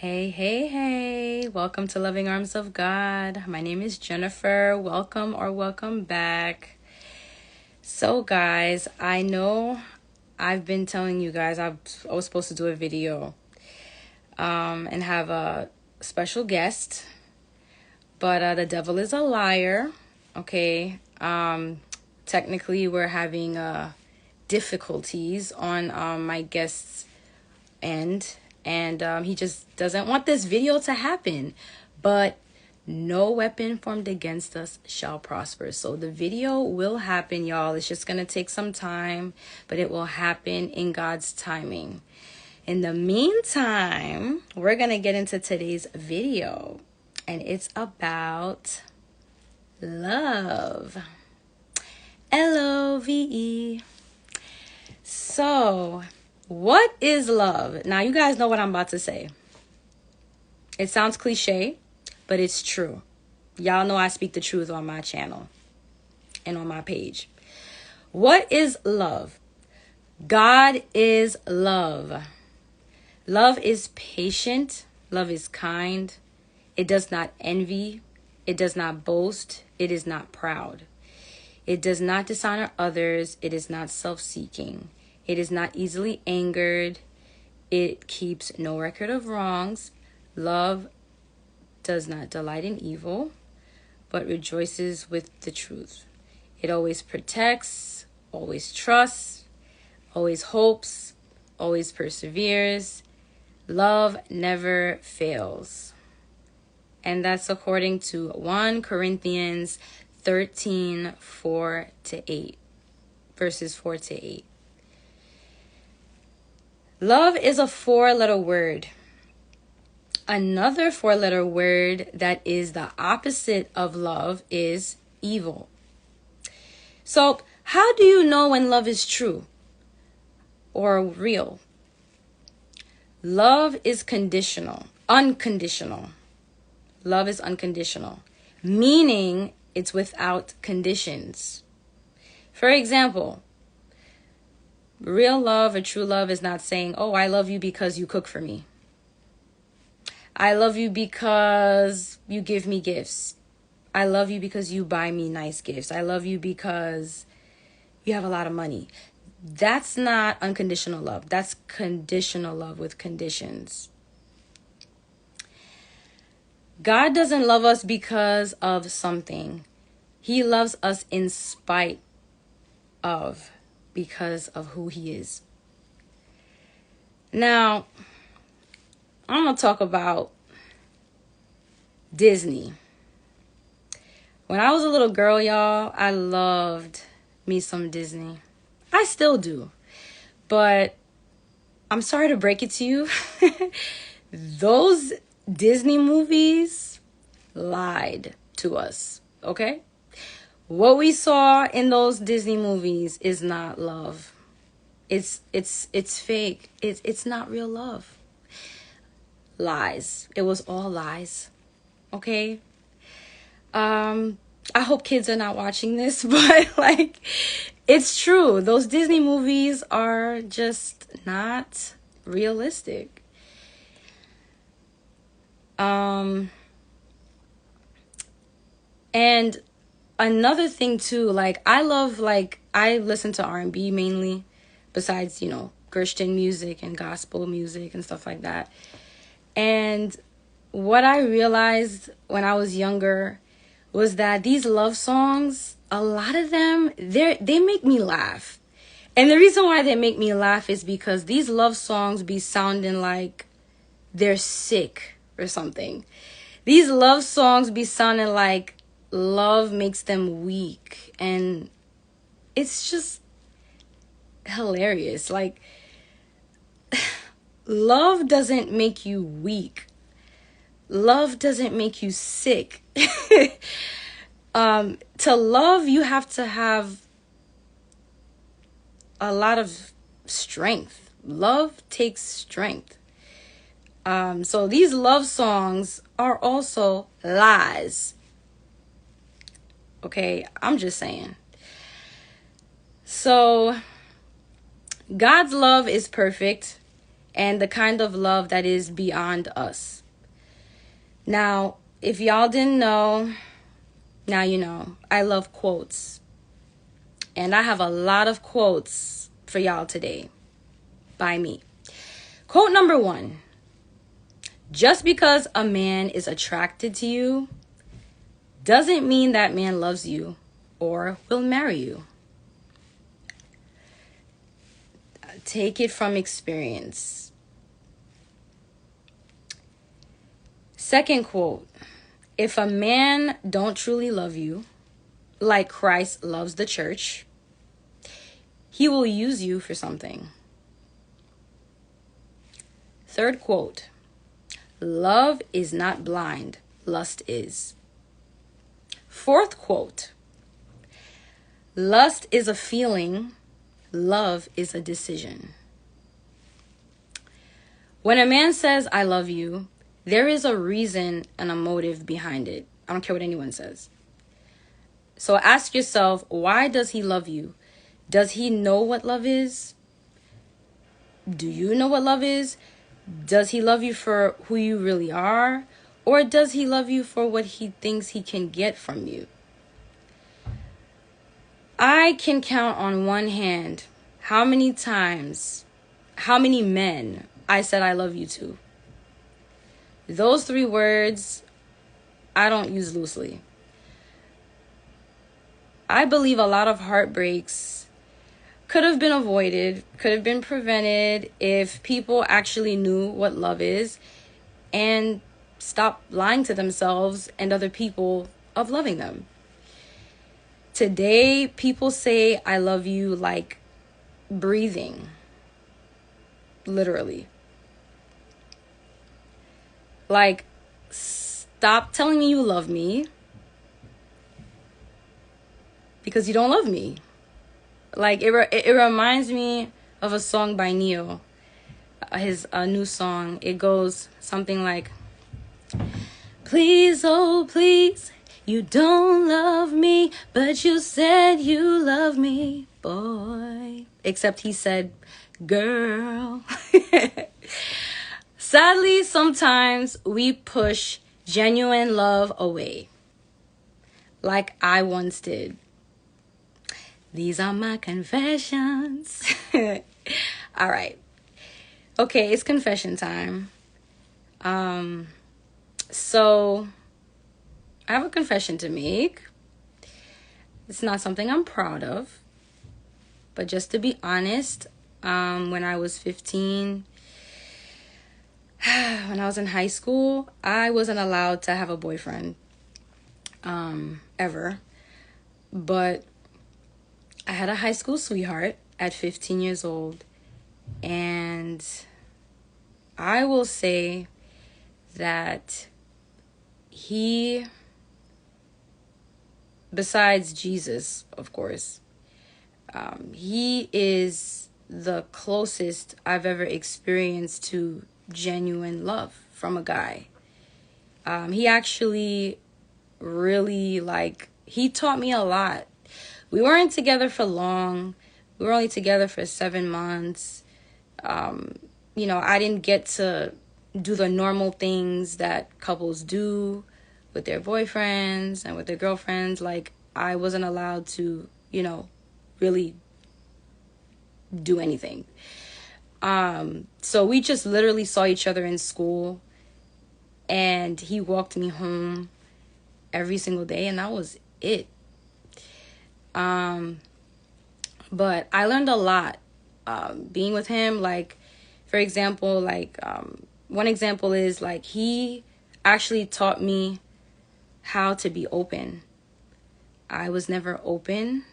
Hey, hey, hey. Welcome to Loving Arms of God. My name is Jennifer. Welcome or welcome back. So, guys, I know I've been telling you guys I was supposed to do a video and have a special guest, but the devil is a liar, okay? Technically, we're having difficulties on my guest's end. And he just doesn't want this video to happen. But no weapon formed against us shall prosper. So the video will happen, y'all. It's just going to take some time, but it will happen in God's timing. In the meantime, we're going to get into today's video. And it's about love. Love. So, what is love? Now, you guys know what I'm about to say. It sounds cliche, but it's true. Y'all know I speak the truth on my channel and on my page. What is love? God is love. Love is patient. Love is kind. It does not envy. It does not boast. It is not proud. It does not dishonor others. It is not self-seeking. It is not easily angered. It keeps no record of wrongs. Love does not delight in evil, but rejoices with the truth. It always protects, always trusts, always hopes, always perseveres. Love never fails. And that's according to 1 Corinthians 13, 4-8. Verses 4-8. Love is a 4-letter word. Another 4-letter word that is the opposite of love is evil. So, how do you know when love is true or real? Love is conditional, unconditional. Love is unconditional, meaning it's without conditions. For example, real love or true love is not saying, oh, I love you because you cook for me. I love you because you give me gifts. I love you because you buy me nice gifts. I love you because you have a lot of money. That's not unconditional love. That's conditional love with conditions. God doesn't love us because of something. He loves us in spite of, because of who he is. Now, I'm going to talk about Disney. When I was a little girl, y'all, I loved me some Disney. I still do. But I'm sorry to break it to you. Those Disney movies lied to us, okay? What we saw in those Disney movies is not love. It's fake. It's not real love. Lies. It was all lies. Okay? I hope kids are not watching this, but like, it's true. Those Disney movies are just not realistic. And another thing too, I listen to R&B mainly, besides, Christian music and gospel music and stuff like that. And what I realized when I was younger was that these love songs, a lot of them, they make me laugh. And the reason why they make me laugh is because these love songs be sounding like they're sick or something. These love songs be sounding like love makes them weak. And it's just hilarious. Like, love doesn't make you weak. Love doesn't make you sick. To love, you have to have a lot of strength. Love takes strength. So these love songs are also lies. Okay, I'm just saying. So God's love is perfect. and the kind of love that is beyond us. Now, if y'all didn't know, now you know. I love quotes. And I have a lot of quotes for y'all today by me. Quote number 1. Just because a man is attracted to you doesn't mean that man loves you or will marry you. Take it from experience. Second quote. If a man don't truly love you, like Christ loves the church, he will use you for something. Third quote. Love is not blind, lust is. Fourth quote. Lust is a feeling, love is a decision. When a man says, I love you, there is a reason and a motive behind it. I don't care what anyone says. So ask yourself, why does he love you? Does he know what love is? Do you know what love is? Does he love you for who you really are? Or does he love you for what he thinks he can get from you? I can count on one hand how many times, how many men I said I love you to. Those 3 words I don't use loosely. I believe a lot of heartbreaks could have been avoided, could have been prevented if people actually knew what love is and stopped lying to themselves and other people of loving them. Today, people say I love you like breathing, literally. Like, stop telling me you love me because you don't love me. Like, it reminds me of a song by Neo, his new song. It goes something like, please, oh please, you don't love me, but you said you love me, boy. Except he said, girl. Sadly, sometimes we push genuine love away, like I once did. These are my confessions. All right. Okay, it's confession time. So I have a confession to make. It's not something I'm proud of, but just to be honest, when I was 15, when I was in high school, I wasn't allowed to have a boyfriend, ever. But I had a high school sweetheart at 15 years old, and I will say that he, besides Jesus, of course, he is the closest I've ever experienced to genuine love from a guy. He actually really, he taught me a lot. We weren't together for long. We were only together for 7 months. I didn't get to do the normal things that couples do with their boyfriends and with their girlfriends. Like, I wasn't allowed to, really do anything. So we just literally saw each other in school, and he walked me home every single day, and that was it. But I learned a lot being with him. Like, for example, one example is, he actually taught me how to be open. I was never open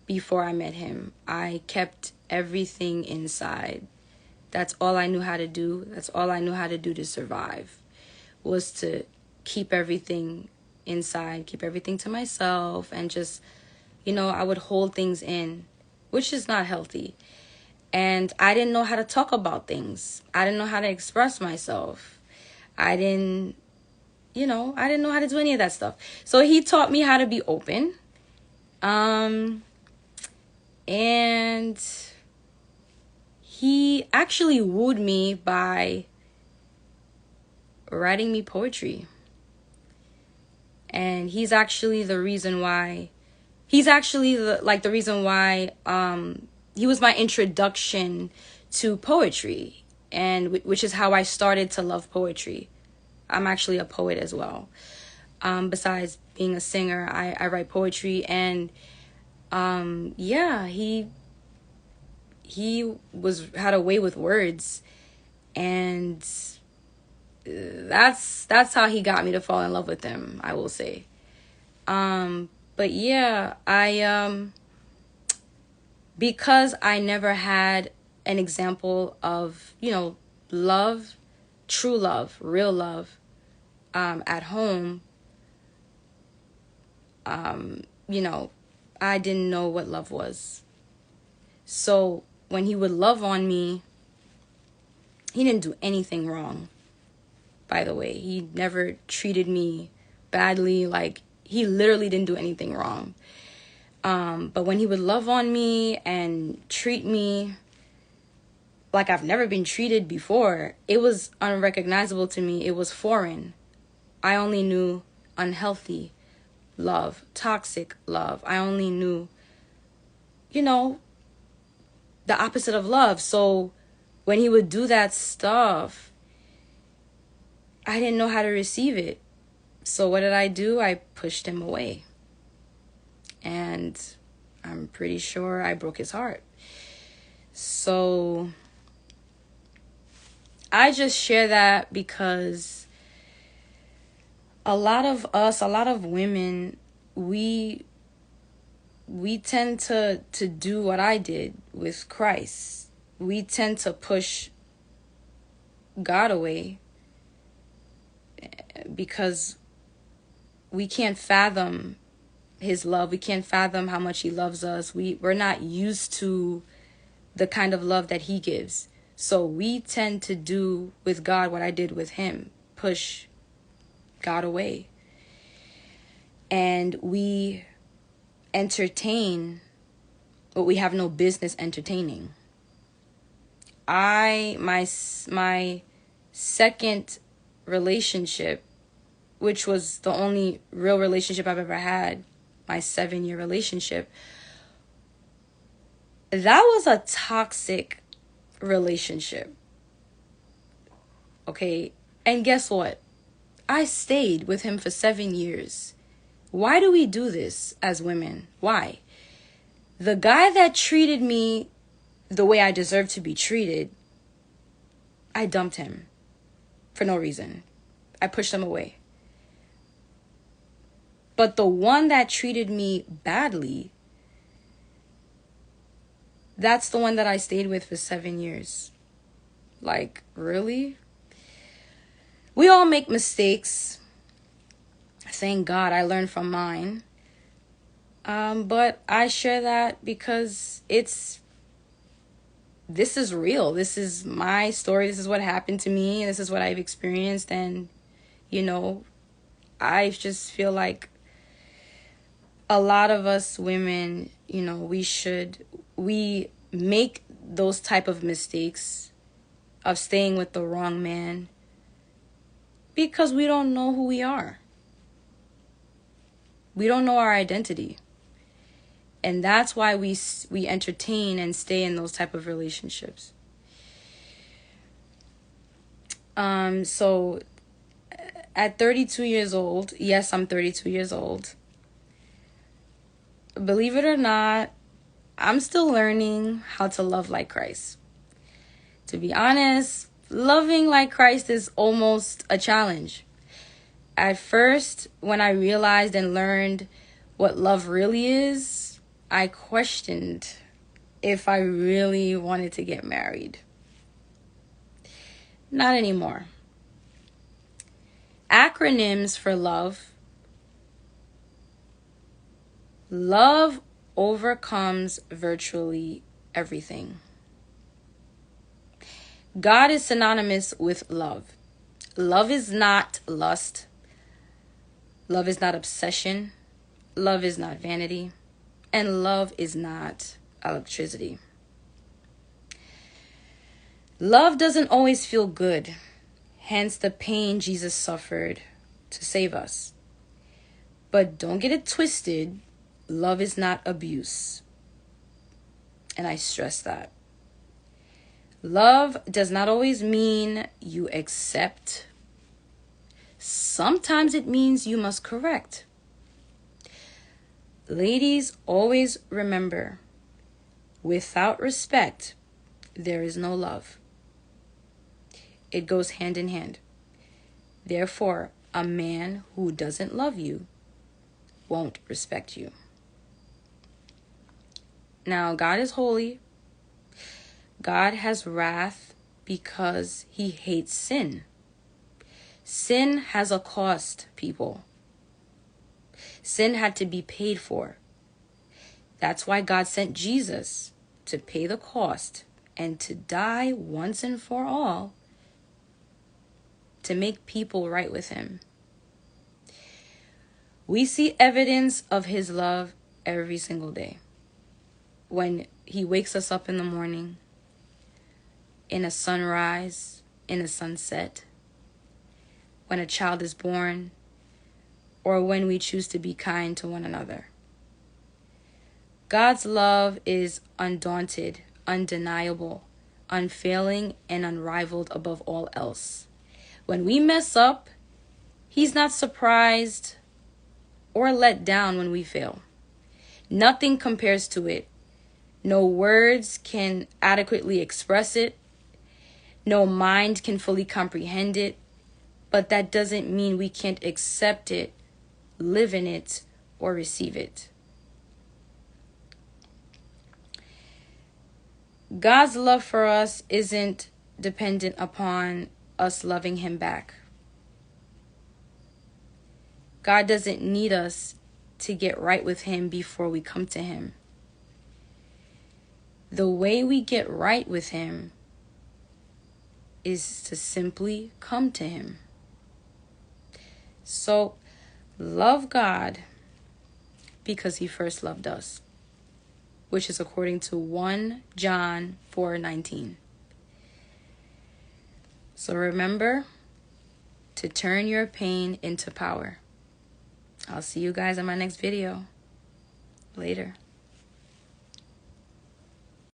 before I met him. I kept everything inside. That's all I knew how to do. That's all I knew how to do to survive, was to keep everything inside, keep everything to myself, and just, I would hold things in, which is not healthy. And I didn't know how to talk about things. I didn't know how to express myself. I didn't know how to do any of that stuff. So he taught me how to be open. And he actually wooed me by writing me poetry. And he's actually the reason why, he was my introduction to poetry, and which is how I started to love poetry. I'm actually a poet as well. Besides being a singer, I write poetry, and he had a way with words, and that's how he got me to fall in love with him, I will say. But yeah, because I never had an example of, love, true love, real love, at home, I didn't know what love was. So when he would love on me, he didn't do anything wrong, by the way. He never treated me badly. Like, he literally didn't do anything wrong. But when he would love on me and treat me like I've never been treated before, it was unrecognizable to me. It was foreign. I only knew unhealthy love, toxic love. I only knew, the opposite of love. So when he would do that stuff, I didn't know how to receive it. So what did I do? I pushed him away. And I'm pretty sure I broke his heart. So I just share that because a lot of women, we tend to do what I did with Christ. We tend to push God away because we can't fathom his love. We can't fathom how much he loves us. We're not used to the kind of love that he gives. So we tend to do with God what I did with him, push God away. And we entertain what we have no business entertaining. My second relationship, which was the only real relationship I've ever had, my 7-year relationship, that was a toxic relationship. Okay, and guess what? I stayed with him for 7 years. Why do we do this as women? Why? The guy that treated me the way I deserve to be treated, I dumped him for no reason. I pushed him away. But the one that treated me badly, that's the one that I stayed with for 7 years. Like, really? We all make mistakes. Thank God I learned from mine. But I share that because this is real. This is my story. This is what happened to me. This is what I've experienced. And, I just feel like a lot of us women, we make those type of mistakes of staying with the wrong man because we don't know who we are. We don't know our identity. And that's why we entertain and stay in those type of relationships. So at 32 years old, yes, I'm 32 years old. Believe it or not, I'm still learning how to love like Christ. To be honest, loving like Christ is almost a challenge. At first, when I realized and learned what love really is, I questioned if I really wanted to get married. Not anymore. Acronyms for love. Love overcomes virtually everything. God is synonymous with love. Love is not lust. Love is not obsession. Love is not vanity. And love is not electricity. Love doesn't always feel good. Hence the pain Jesus suffered to save us. But don't get it twisted. Love is not abuse. And I stress that. Love does not always mean you accept. Sometimes it means you must correct. Ladies, always remember, without respect, there is no love. It goes hand in hand. Therefore, a man who doesn't love you won't respect you. Now, God is holy. God has wrath because he hates sin. Sin has a cost, people. Sin had to be paid for. That's why God sent Jesus to pay the cost and to die once and for all to make people right with him. We see evidence of his love every single day. When he wakes us up in the morning, in a sunrise, in a sunset, when a child is born, or when we choose to be kind to one another. God's love is undaunted, undeniable, unfailing, and unrivaled above all else. When we mess up, he's not surprised or let down when we fail. Nothing compares to it. No words can adequately express it. No mind can fully comprehend it. But that doesn't mean we can't accept it, live in it, or receive it. God's love for us isn't dependent upon us loving him back. God doesn't need us to get right with him before we come to him. The way we get right with him is to simply come to him. So, love God because he first loved us, which is according to 1 John 4:19. So remember to turn your pain into power. I'll see you guys in my next video. Later.